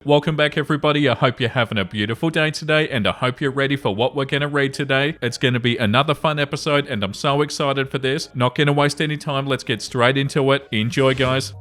Welcome back everybody, I hope you're having a beautiful day today and I hope you're ready for what we're going to read today. It's going to be another fun episode and I'm so excited for this. Not going to waste any time, let's get straight into it. Enjoy guys.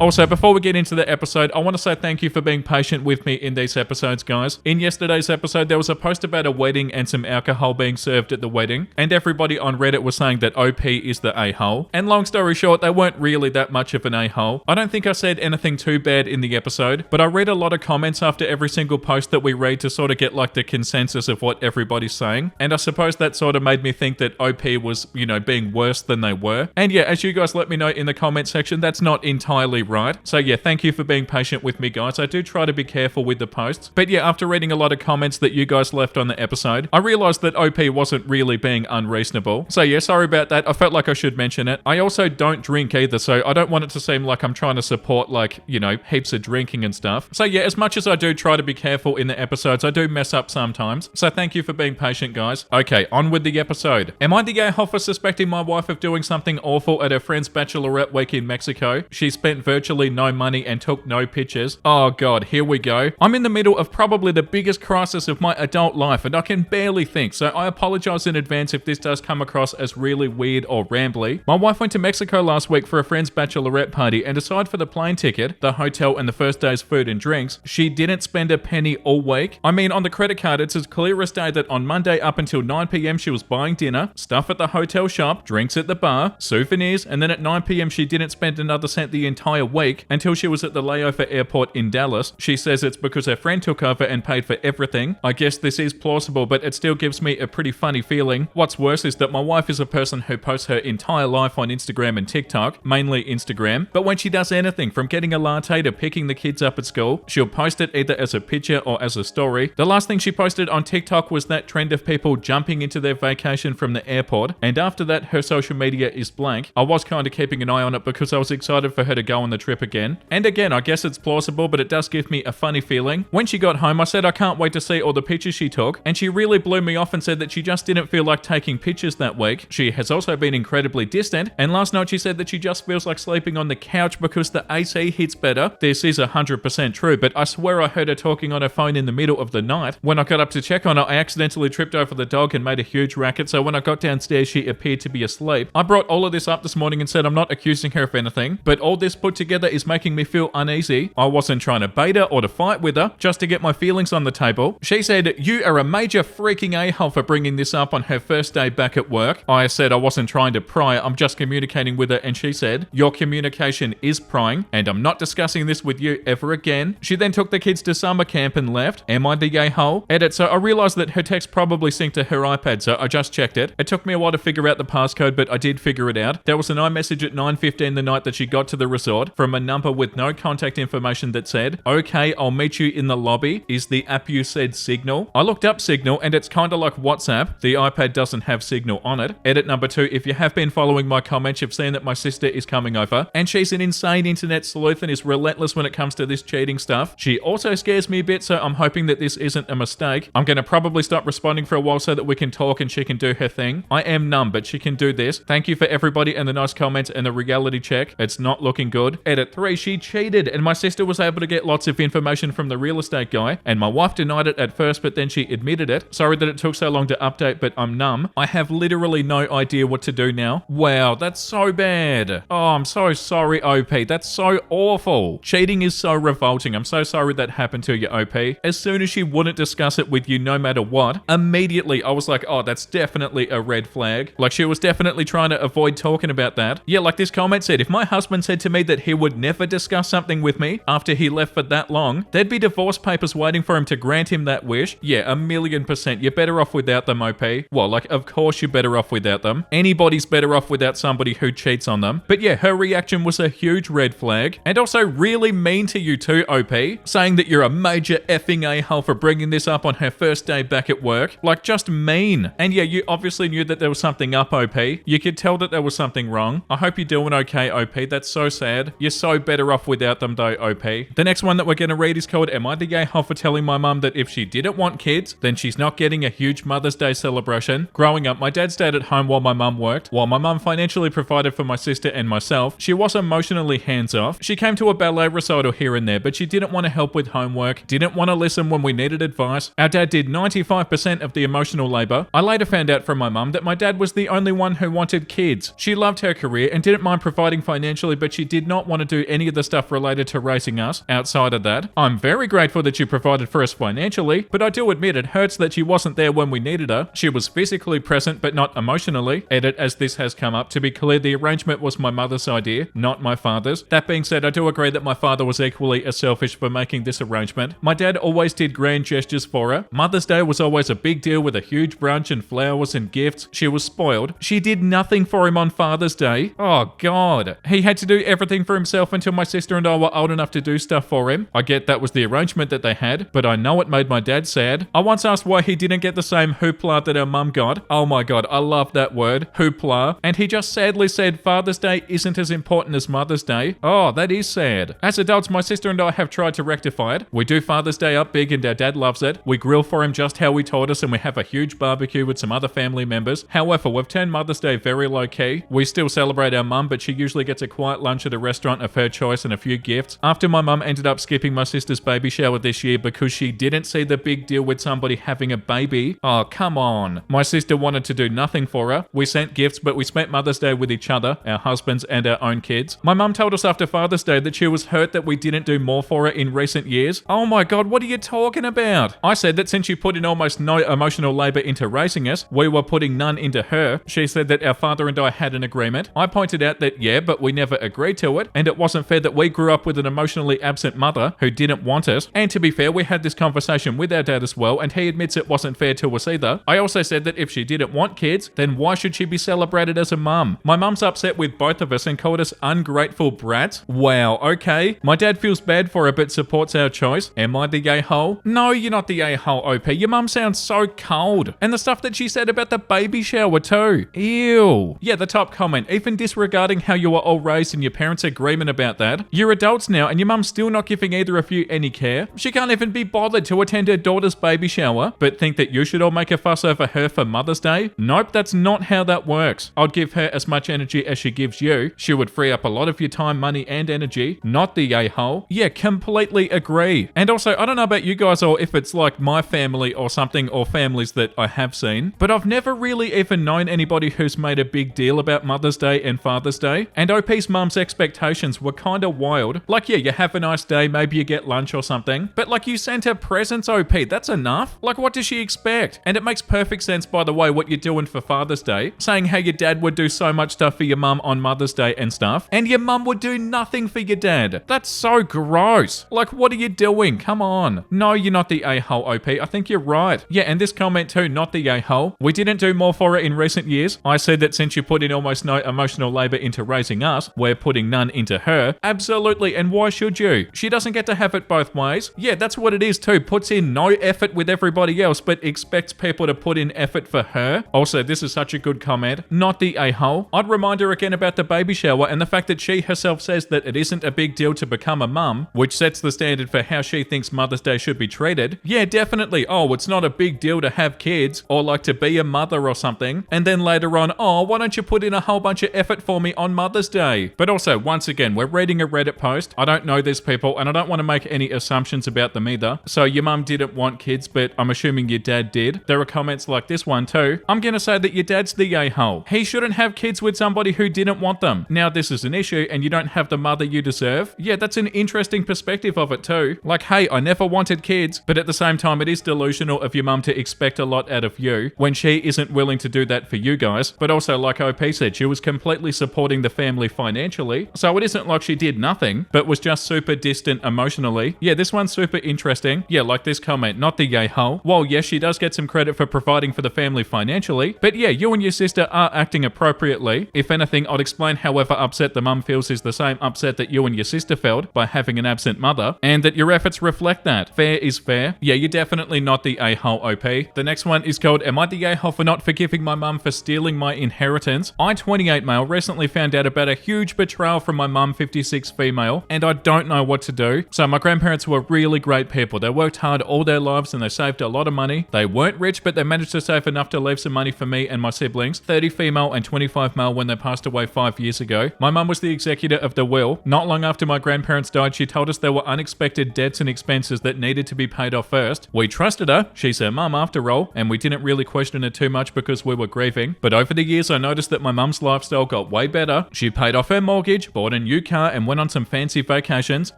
Also, before we get into the episode, I want to say thank you for being patient with me in these episodes, guys. In yesterday's episode, there was a post about a wedding and some alcohol being served at the wedding, and everybody on Reddit was saying that OP is the a-hole. And long story short, they weren't really that much of an a-hole. I don't think I said anything too bad in the episode, but I read a lot of comments after every single post that we read to sort of get like the consensus of what everybody's saying, and I suppose that sort of made me think that OP was, being worse than they were. And yeah, as you guys let me know in the comment section, that's not entirely right. So yeah, thank you for being patient with me, guys. I do try to be careful with the posts. But yeah, after reading a lot of comments that you guys left on the episode, I realized that OP wasn't really being unreasonable. So yeah, sorry about that. I felt like I should mention it. I also don't drink either, so I don't want it to seem like I'm trying to support heaps of drinking and stuff. So yeah, as much as I do try to be careful in the episodes, I do mess up sometimes. So thank you for being patient, guys. Okay, on with the episode. Am I the a-hole for suspecting my wife of doing something awful at her friend's bachelorette week in Mexico? She spent virtually no money and took no pictures. Oh god, here we go. I'm in the middle of probably the biggest crisis of my adult life and I can barely think, so I apologize in advance if this does come across as really weird or rambly. My wife went to Mexico last week for a friend's bachelorette party, and aside for the plane ticket, the hotel and the first day's food and drinks, she didn't spend a penny all week. I mean, on the credit card it's as clear as day that on Monday up until 9 p.m. she was buying dinner, stuff at the hotel shop, drinks at the bar, souvenirs, and then at 9 p.m. she didn't spend another cent the entire week until she was at the layover airport in Dallas. She says it's because her friend took over and paid for everything. I guess this is plausible, but it still gives me a pretty funny feeling. What's worse is that my wife is a person who posts her entire life on Instagram and TikTok, mainly Instagram, but when she does anything from getting a latte to picking the kids up at school, she'll post it either as a picture or as a story. The last thing she posted on TikTok was that trend of people jumping into their vacation from the airport, and after that her social media is blank. I was kind of keeping an eye on it because I was excited for her to go on the trip again. And again, I guess it's plausible, but it does give me a funny feeling. When she got home, I said I can't wait to see all the pictures she took, and she really blew me off and said that she just didn't feel like taking pictures that week. She has also been incredibly distant, and last night she said that she just feels like sleeping on the couch because the AC hits better. This is 100% true, but I swear I heard her talking on her phone in the middle of the night. When I got up to check on her, I accidentally tripped over the dog and made a huge racket, so when I got downstairs she appeared to be asleep. I brought all of this up this morning and said I'm not accusing her of anything, but all this put together is making me feel uneasy. I wasn't trying to bait her or to fight with her, just to get my feelings on the table. She said, "You are a major freaking a-hole for bringing this up on her first day back at work." I said I wasn't trying to pry, I'm just communicating with her, and she said, "Your communication is prying, and I'm not discussing this with you ever again." She then took the kids to summer camp and left. Am I the a-hole? Edit, so I realized that her text probably synced to her iPad, so I just checked it. It took me a while to figure out the passcode, but I did figure it out. There was an iMessage at 9:15 the night that she got to the resort from a number with no contact information that said, "Okay, I'll meet you in the lobby. Is the app you said Signal?" I looked up Signal and it's kind of like WhatsApp. The iPad doesn't have Signal on it. Edit number 2, if you have been following my comments, you've seen that my sister is coming over and she's an insane internet sleuth and is relentless when it comes to this cheating stuff. She also scares me a bit, so I'm hoping that this isn't a mistake. I'm going to probably stop responding for a while so that we can talk and she can do her thing. I am numb, but she can do this. Thank you for everybody and the nice comments and the reality check. It's not looking good. Edit 3, she cheated and my sister was able to get lots of information from the real estate guy, and my wife denied it at first, but then she admitted it. Sorry that it took so long to update, but I'm numb. I have literally no idea what to do now. Wow, that's so bad. Oh, I'm so sorry, OP. That's so awful. Cheating is so revolting. I'm so sorry that happened to you, OP. As soon as she wouldn't discuss it with you no matter what, immediately I was like, oh, that's definitely a red flag. Like, she was definitely trying to avoid talking about that. Yeah, like this comment said, if my husband said to me that he would never discuss something with me after he left for that long, there'd be divorce papers waiting for him to grant him that wish. Yeah, 1,000,000%. You're better off without them, OP. Well, like, of course you're better off without them. Anybody's better off without somebody who cheats on them. But yeah, her reaction was a huge red flag, and also really mean to you too, OP, saying that you're a major effing a-hole for bringing this up on her first day back at work. Like, just mean. And yeah, you obviously knew that there was something up, OP. You could tell that there was something wrong. I hope you're doing okay, OP. That's so sad. You're so better off without them though, OP. The next one that we're going to read is called, Am I the a-hole for telling my mum that if she didn't want kids, then she's not getting a huge Mother's Day celebration? Growing up, my dad stayed at home while my mum worked. While my mum financially provided for my sister and myself, she was emotionally hands-off. She came to a ballet recital here and there, but she didn't want to help with homework, didn't want to listen when we needed advice. Our dad did 95% of the emotional labor. I later found out from my mum that my dad was the only one who wanted kids. She loved her career and didn't mind providing financially, but she did not want to do any of the stuff related to raising us outside of that. I'm very grateful that she provided for us financially, but I do admit it hurts that she wasn't there when we needed her. She was physically present, but not emotionally. Edit as this has come up. To be clear, the arrangement was my mother's idea, not my father's. That being said, I do agree that my father was equally as selfish for making this arrangement. My dad always did grand gestures for her. Mother's Day was always a big deal with a huge brunch and flowers and gifts. She was spoiled. She did nothing for him on Father's Day. Oh God. He had to do everything for himself until my sister and I were old enough to do stuff for him. I get that was the arrangement that they had, but I know it made my dad sad. I once asked why he didn't get the same hoopla that our mum got. Oh my God, I love that word, hoopla. And he just sadly said Father's Day isn't as important as Mother's Day. Oh, that is sad. As adults, my sister and I have tried to rectify it. We do Father's Day up big and our dad loves it. We grill for him just how he taught us and we have a huge barbecue with some other family members. However, we've turned Mother's Day very low key. We still celebrate our mum, but she usually gets a quiet lunch at a restaurant of her choice and a few gifts. After my mum ended up skipping my sister's baby shower this year because she didn't see the big deal with somebody having a baby. Oh, come on. My sister wanted to do nothing for her. We sent gifts, but we spent Mother's Day with each other, our husbands and our own kids. My mum told us after Father's Day that she was hurt that we didn't do more for her in recent years. Oh my God, what are you talking about? I said that since you put in almost no emotional labor into raising us, we were putting none into her. She said that our father and I had an agreement. I pointed out that yeah, but we never agreed to it, and it wasn't fair that we grew up with an emotionally absent mother who didn't want us. And to be fair, we had this conversation with our dad as well, and he admits it wasn't fair to us either. I also said that if she didn't want kids, then why should she be celebrated as a mum? My mum's upset with both of us and called us ungrateful brats. Wow, okay. My dad feels bad for her but supports our choice. Am I the a-hole? No, you're not the a-hole, OP. Your mum sounds so cold. And the stuff that she said about the baby shower too. Ew. Yeah, the top comment, even disregarding how you were all raised and your parents' agreement about that. You're adults now and your mum's still not giving either of you any care. She can't even be bothered to attend her daughter's baby shower, but think that you should all make a fuss over her for Mother's Day? Nope, that's not how that works. I'd give her as much energy as she gives you. She would free up a lot of your time, money, and energy. Not the a-hole. Yeah, completely agree. And also, I don't know about you guys or if it's like my family or something or families that I have seen, but I've never really even known anybody who's made a big deal about Mother's Day and Father's Day. And OP's mum's expectations were kind of wild. Like, yeah, you have a nice day, maybe you get lunch or something, but like you sent her presents, OP, that's enough. Like, what does she expect? And it makes perfect sense, by the way, what you're doing for Father's Day, saying how your dad would do so much stuff for your mum on Mother's Day and stuff, and your mum would do nothing for your dad. That's so gross. Like, what are you doing? Come on. No, you're not the a-hole, OP. I think you're right. Yeah, and this comment too, not the a-hole. We didn't do more for her in recent years. I said that since you put in almost no emotional labor into raising us, we're putting none into her. Absolutely, and why should you? She doesn't get to have it both ways. Yeah, that's what it is too. Puts in no effort with everybody else, but expects people to put in effort for her. Also, this is such a good comment. Not the a-hole. I'd remind her again about the baby shower and the fact that she herself says that it isn't a big deal to become a mum, which sets the standard for how she thinks Mother's Day should be treated. Yeah, definitely. Oh, it's not a big deal to have kids or like to be a mother or something. And then later on, oh, why don't you put in a whole bunch of effort for me on Mother's Day? But also, once again, we're reading a Reddit post. I don't know these people and I don't want to make any assumptions about them either. So your mum didn't want kids, but I'm assuming your dad did. There are comments like this one too. I'm going to say that your dad's the a-hole. He shouldn't have kids with somebody who didn't want them. Now this is an issue and you don't have the mother you deserve. Yeah, that's an interesting perspective of it too. Like, hey, I never wanted kids, but at the same time, it is delusional of your mum to expect a lot out of you when she isn't willing to do that for you guys. But also, like OP said, she was completely supporting the family financially. So it isn't like she did nothing, but was just super distant emotionally. Yeah, this one's super interesting. Yeah, like this comment, not the a-hole. Well, yes, she does get some credit for providing for the family financially, but yeah, you and your sister are acting appropriately. If anything, I'd explain however upset the mum feels is the same upset that you and your sister felt by having an absent mother, and that your efforts reflect that. Fair is fair. Yeah, you're definitely not the a-hole, OP. The next one is called, Am I the a-hole for not forgiving my mum for stealing my inheritance? I, 28 male, recently found out about a huge betrayal from my mum, 56, female, and I don't know what to do. So my grandparents were really great people. They worked hard all their lives and they saved a lot of money. They weren't rich, but they managed to save enough to leave some money for me and my siblings, 30 female and 25 male, when they passed away 5 years ago. My mum was the executor of the will. Not long after my grandparents died, she told us there were unexpected debts and expenses that needed to be paid off first. We trusted her. She's her mum after all, and we didn't really question her too much because we were grieving. But over the years, I noticed that my mum's lifestyle got way better. She paid off her mortgage, bought a new car, and went on some fancy vacations.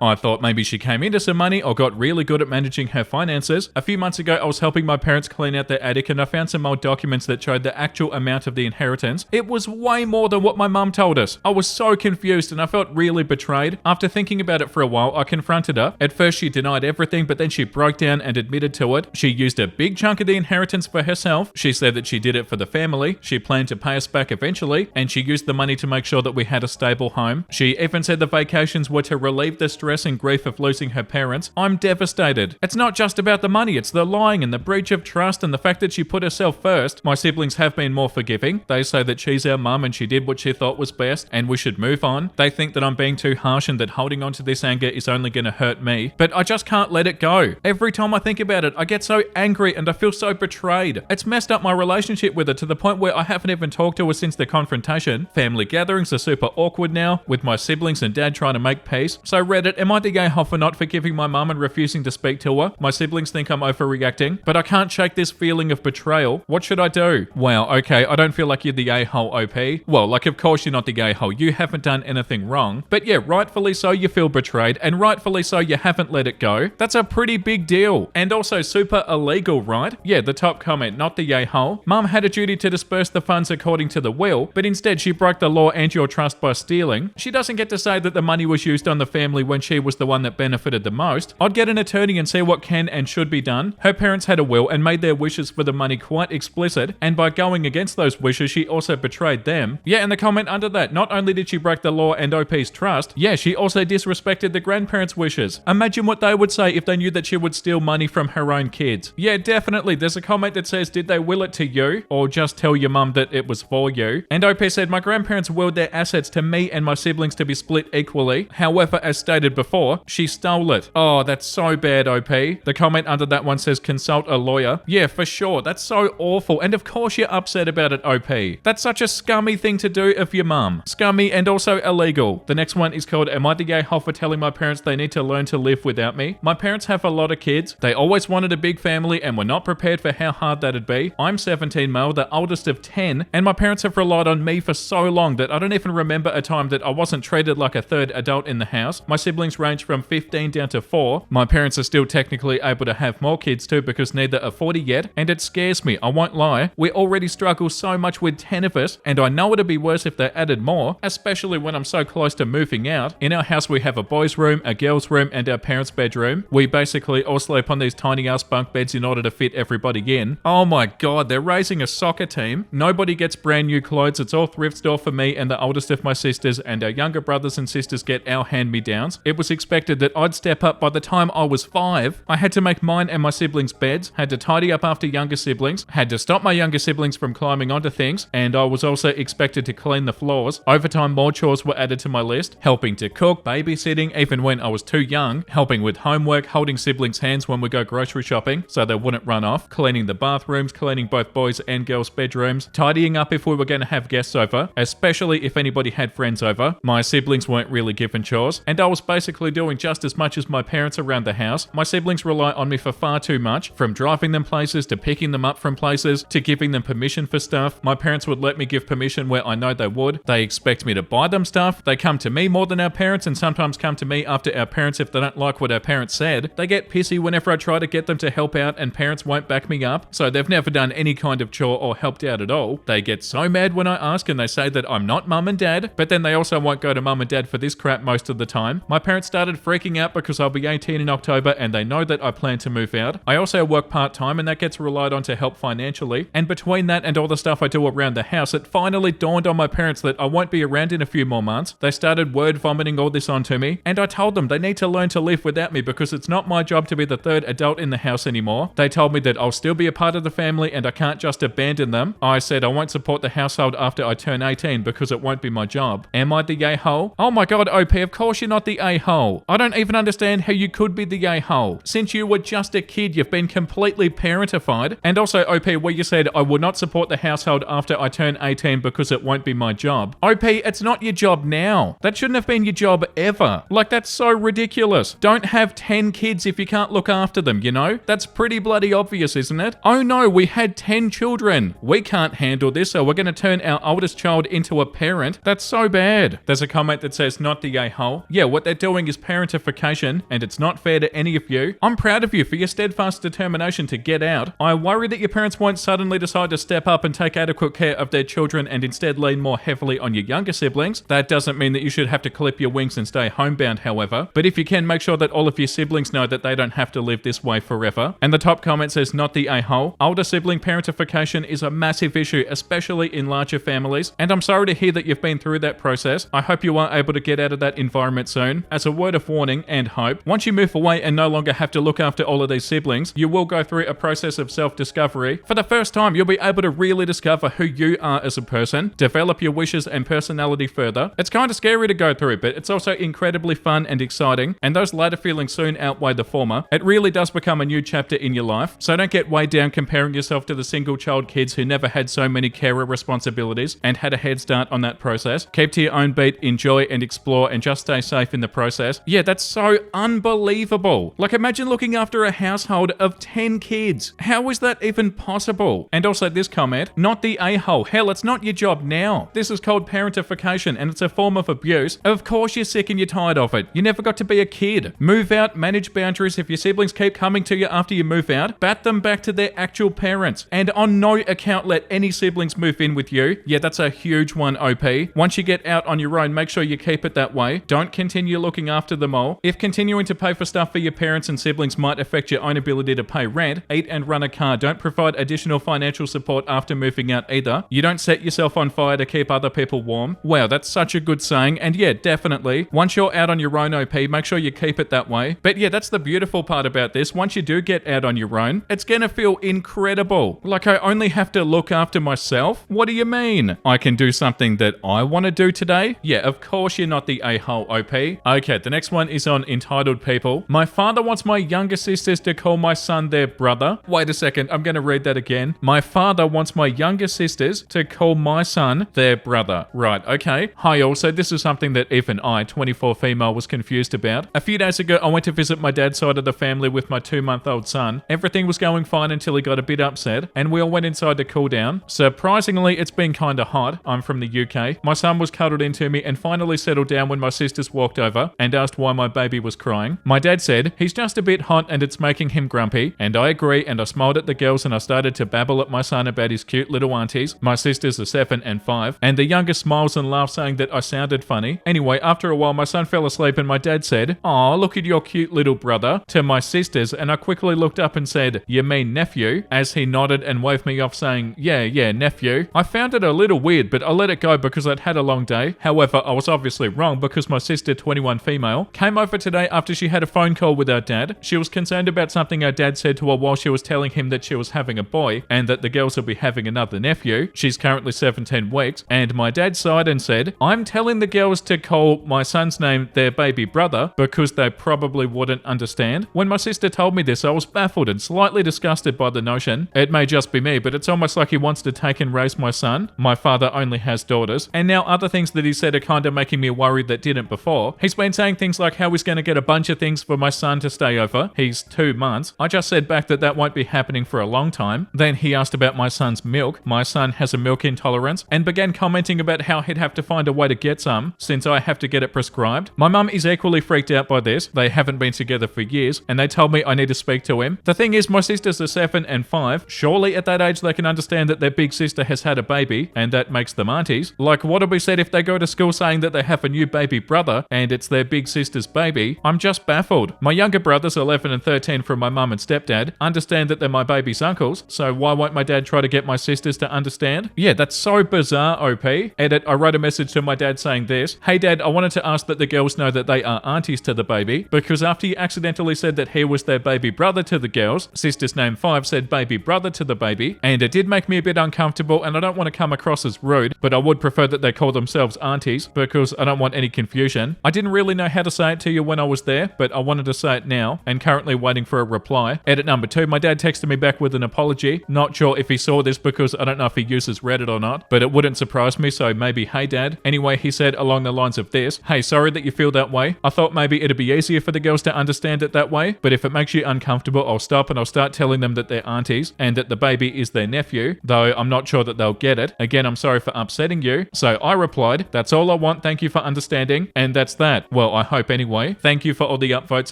I thought maybe she came into some money or got really good at managing her finances. A few months ago, I was helping my parents clean out their attic, and I found some old documents that showed the actual amount of the inheritance. It was way more than what my mum told us. I was so confused and I felt really betrayed. After thinking about it for a while, I confronted her. At first, she denied everything, but then she broke down and admitted to it. She used a big chunk of the inheritance for herself. She said that she did it for the family. She planned to pay us back eventually, and she used the money to make sure that we had a stable home. She even said the vacations were to relieve the stress and grief of losing her parents. I'm devastated. It's not just about the money, it's the lying and the breach of trust and the fact that she put herself first. My siblings have been more forgiving. They say that she's our mum and she did what she thought was best and we should move on. They think that I'm being too harsh and that holding on to this anger is only going to hurt me. But I just can't let it go. Every time I think about it, I get so angry and I feel so betrayed. It's messed up my relationship with her to the point where I haven't even talked to her since the confrontation. Family gatherings are super awkward now, with my siblings and dad trying to make peace. So Reddit, am I the a-hole for not forgiving my mum and refusing to speak to her? My siblings think I'm overreacting, but I can't shake this feeling of betrayal. What should I do? Wow, okay, I don't feel like you're the a-hole, OP. Well, like of course you're not the a-hole. You haven't done anything wrong. But yeah, rightfully so you feel betrayed, and rightfully so you haven't let it go. That's a pretty big deal. And also super illegal, right? Yeah, the top comment, not the a-hole. Mum had a duty to disperse the funds according to the will, but instead she broke the law and your trust by stealing. She doesn't get to say that the money was used on the family when she was the one that benefited the most. I'd get an attorney and see what can and should be done. Her parents had a will and made their wishes for the money quite explicit, and by going against those wishes, she also betrayed them. Yeah, and the comment under that, not only did she break the law and OP's trust, yeah, she also disrespected the grandparents' wishes. Imagine what they would say if they knew that she would steal money from her own kids. Yeah, definitely. There's a comment that says, did they will it to you? Or just tell your mum that it was for you? And OP said, my grandparents willed their assets to me and my siblings to be split equally. However, as stated before, she stole it. Oh, that's so bad, OP. The comment under that one says, consult a lawyer. Yeah, for sure. That's so awful. And of course you're upset about it, OP. That's such a scummy thing to do of your mum. Scummy and also illegal. The next one is called, am I the a-hole for telling my parents they need to learn to live without me? My parents have a lot of kids. They always wanted a big family and were not prepared for how hard that'd be. I'm 17 male, the oldest of 10, and my parents have relied on me for so long that I don't even remember a time that I wasn't treated like a third adult in the house. My siblings range from 15 down to 4. My parents are still technically able to have more kids too because neither are 40 yet, and it scares me, I won't lie. We already struggle so much with 10 of us, and I know it'd be worse if they added more, especially when I'm so close to moving out. In our house we have a boys' room, a girls' room, and our parents' bedroom. We basically all sleep on these tiny ass bunk beds in order to fit everybody in. Oh my god, they're raising a soccer team. Nobody gets brand new clothes, it's all thrift store for me and the oldest of my sisters, and our younger brothers and sisters get our hand-me-downs. It was expected that I'd step up by the time I was 5. I had to make mine and my siblings' beds, had to tidy up after younger siblings, had to stop my younger siblings from climbing onto things, and I was also expected to clean the floors. Over time, more chores were added to my list, helping to cook, babysitting, even when I was too young, helping with homework, holding siblings' hands when we go grocery shopping so they wouldn't run off, cleaning the bathrooms, cleaning both boys' and girls' bedrooms, tidying up if we were going to have guests over, especially if anybody had friends over. My siblings weren't really given chores, and I was basically doing just as much as my parents around the house. My siblings rely on me for far too much, from driving them places to picking them up from places to giving them permission for stuff. My parents would let me give permission where I know they would. They expect me to buy them stuff. They come to me more than our parents, and sometimes come to me after our parents if they don't like what our parents said. They get pissy whenever I try to get them to help out, and parents won't back me up, so they've never done any kind of chore or helped out at all. They get so mad when I ask, and they say that I'm not mum and dad, but then they also won't go to mum and dad for this crap most of the time. My parents started freaking out because I'll be 18 in October, and they know that I plan to move out. I also work part-time, and that gets relied on to help financially, and between that and all the stuff I do around the house, it finally dawned on my parents that I won't be around in a few more months. They started word vomiting all this onto me, and I told them they need to learn to live without me because it's not my job to be the third adult in the house anymore. They told me that I'll still be a part of the family and I can't just abandon them. I said I won't support the household after I turn 18 because it won't be my job. Am I the a-hole? Oh my god, OP, of course you're not the a-hole. I don't even understand how you could be the a-hole. Since you were just a kid, you've been completely parentified. And also, OP, where you said, I will not support the household after I turn 18 because it won't be my job. OP, it's not your job now. That shouldn't have been your job ever. Like, that's so ridiculous. Don't have 10 kids if you can't look after them, you know? That's pretty bloody obvious, isn't it? Oh no, we had 10 children. We can't handle this, so we're going to turn our oldest child into a parent. That's so bad. There's a comment that says, not the a-hole. Yeah, what they're doing is parentification, and it's not fair to any of you. I'm proud of you for your steadfast determination to get out. I worry that your parents won't suddenly decide to step up and take adequate care of their children and instead lean more heavily on your younger siblings. That doesn't mean that you should have to clip your wings and stay homebound, however. But if you can, make sure that all of your siblings know that they don't have to live this way forever. And the top comment says, not the a-hole. Older sibling parentification is a massive issue, especially in larger families. And I'm sorry to hear that you've been through that process. I hope you are able to get out of that environment soon. As a word of warning and hope, once you move away and no longer have to look after all of these siblings, you will go through a process of self-discovery. For the first time, you'll be able to really discover who you are as a person, develop your wishes and personality further. It's kind of scary to go through, but it's also incredibly fun and exciting, and those latter feelings soon outweigh the former. It really does become a new chapter in your life, so don't get weighed down comparing yourself to the single child kids who never had so many carer responsibilities and had a head start on that process. Keep to your own beat, enjoy and explore, and just stay safe in the process. Yeah, that's so unbelievable. Like, imagine looking after a household of 10 kids. How is that even possible? And also this comment, not the a-hole. Hell, it's not your job now. This is called parentification, and it's a form of abuse. Of course you're sick and you're tired of it. You never got to be a kid. Move out, manage boundaries. If your siblings keep coming to you after you move out, bat them back to their actual parents. And on no account let any siblings move in with you. Yeah, that's a huge one, OP. Once you get out on your own, make sure you keep it that way. Don't continue looking after them all. If continuing to pay for stuff for your parents and siblings might affect your own ability to pay rent, eat and run a car, don't provide additional financial support after moving out either. You don't set yourself on fire to keep other people warm. Wow, that's such a good saying. And yeah, definitely, once you're out on your own, OP, make sure you keep it that way. But yeah, that's the beautiful part about this. Once you do get out on your own, it's gonna feel incredible. Like, I only have to look after myself? What do you mean? I can do something that I want to do today? Yeah, of course you're not the a-hole, OP. Okay, the next one is on entitled people. My father wants my younger sisters to call my son their brother. Wait a second, I'm gonna read that again. My father wants my younger sisters to call my son their brother. Right, okay. Hi all, so this is something that even I, 24 female, was confused about. A few days ago, I went to visit my dad's side of the family with my 2-month-old son. Everything was going fine until he got a bit upset, and we all went inside to cool down. Surprisingly, it's been kinda hot. I'm from the UK. My son was cuddled into me and finally settled down when my sisters walked over and asked why my baby was crying. My dad said, he's just a bit hot and it's making him grumpy, and I agree, and I smiled at the girls and I started to babble at my son about his cute little aunties. My sisters are 7 and 5, and the youngest smiles and laughs saying that I sounded funny. Anyway, after a while my son fell asleep and my dad said, "Aw, look at your cute little brother," to my sisters, and I quickly looked up and said, "You mean nephew?" as he nodded and waved me off saying, yeah, nephew. I found it a little weird, but I let it go because I'd had a long day. However, I was obviously wrong because my sister, 21 female, came over today after she had a phone call with our dad. She was concerned about something our dad said to her while she was telling him that she was having a boy and that the girls will be having another nephew. She's currently 17 weeks, and my dad sighed and said, "I'm telling the girls to call my son's name their baby brother because they probably wouldn't understand." When my sister told me this, I was baffled and slightly disgusted by the notion. It may just be me, but it's almost like he wants to take and raise my son. My father only has daughters. And now other things that he said are kind of making me worried that didn't before. He's been saying things like how he's going to get a bunch of things for my son to stay over. He's 2 months. I just said back that that won't be happening for a long time. Then he asked about my son's milk. My son has a milk intolerance, and began commenting about how he'd have to find a way to get some since I have to get it prescribed. My mum is equally freaked out by this. They haven't been together for years, and they told me I need to speak to him. The thing is, my sisters are 7 and 5. Surely at that age they can understand that their big sister has had a baby, and that makes them aunties. Like, what'll be said if they go to school saying that they have a new baby brother, and it's their big sister's baby? I'm just baffled. My younger brothers, 11 and 13 from my mum and stepdad, understand that they're my baby's uncles, so why won't my dad try to get my sisters to understand? Yeah, that's so bizarre, OP. Edit, I wrote a message to my dad saying this: "Hey dad, I wanted to ask that the girls know that they are aunties to the baby, because after you accidentally said that he was their baby brother to the girls, sisters name 5 said baby brother to the baby, and it did make me a bit uncomfortable, and I don't want to come across as rude, but I would prefer that they call themselves aunties. aunties because I don't want any confusion. I didn't really know how to say it to you when I was there, but I wanted to say it now and currently waiting for a reply. Edit number 2, my dad texted me back with an apology. Not sure if he saw this because I don't know if he uses Reddit or not, but it wouldn't surprise me, so maybe, hey dad. Anyway, he said along the lines of this: hey, sorry that you feel that way. I thought maybe it'd be easier for the girls to understand it that way, but if it makes you uncomfortable, I'll stop and I'll start telling them that they're aunties and that the baby is their nephew, though I'm not sure that they'll get it. Again, I'm sorry for upsetting you. So I replied, that's all I want, thank you for understanding, and that's that. Well, I hope anyway. Thank you for all the upvotes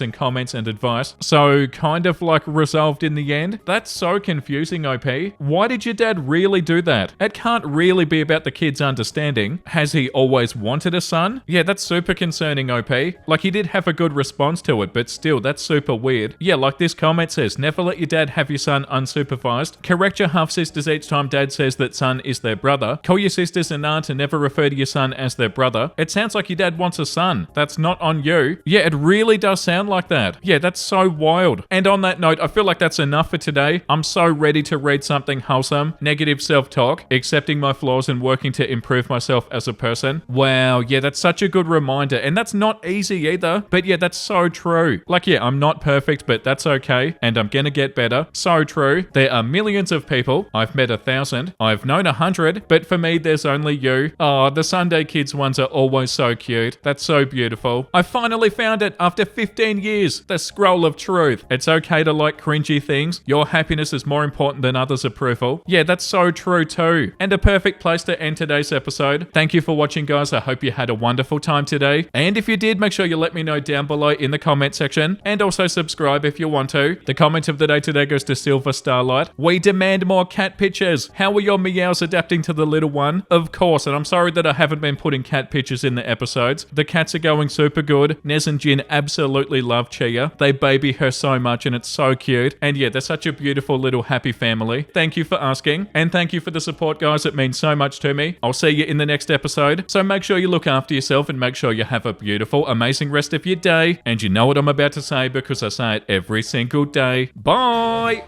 and comments and advice. So kind of like resolved in the end? That's so confusing, OP. Why did your dad really do that? It can't really be about the kids understanding. Has he always wanted a son? Yeah, that's super concerning, OP. Like, he did have a good response to it, but still, that's super weird. Yeah, like this comment says, never let your dad have your son unsupervised. Correct your half-sisters each time dad says that son is their brother. Call your sisters an aunt and never refer to your son as their brother. It sounds like your dad wants a son. That's not on you. Yeah, it really does sound like that. Yeah, that's so wild. And on that note, I feel like that's enough for today. I'm so ready to read something wholesome, negative self-talk, accepting my flaws and working to improve myself as a person. Wow, yeah, that's such a good reminder. And that's not easy either. But yeah, that's so true. Like, yeah, I'm not perfect, but that's okay. And I'm gonna get better. So true. There are millions of people. I've met 1,000. I've known 100. But for me, there's only you. Oh, the Sunday Kids ones are always so cute. That's so beautiful. I finally found it after 15 years. The scroll of truth. It's okay to like cringy things. Your happiness is more important than others' approval. Yeah, that's so true too. And a perfect place to end today's episode. Thank you for watching, guys. I hope you had a wonderful time today. And if you did, make sure you let me know down below in the comment section. And also subscribe if you want to. The comment of the day today goes to Silver Starlight. We demand more cat pictures. How are your meows adapting to the little one? Of course, and I'm sorry that I haven't been putting cat pictures in the episodes. The cats are going super good. Nez and Jin absolutely love Chia. They baby her so much and it's so cute. And yeah, they're such a beautiful little happy family. Thank you for asking. And thank you for the support, guys. It means so much to me. I'll see you in the next episode. So make sure you look after yourself and make sure you have a beautiful, amazing rest of your day. And you know what I'm about to say because I say it every single day. Bye!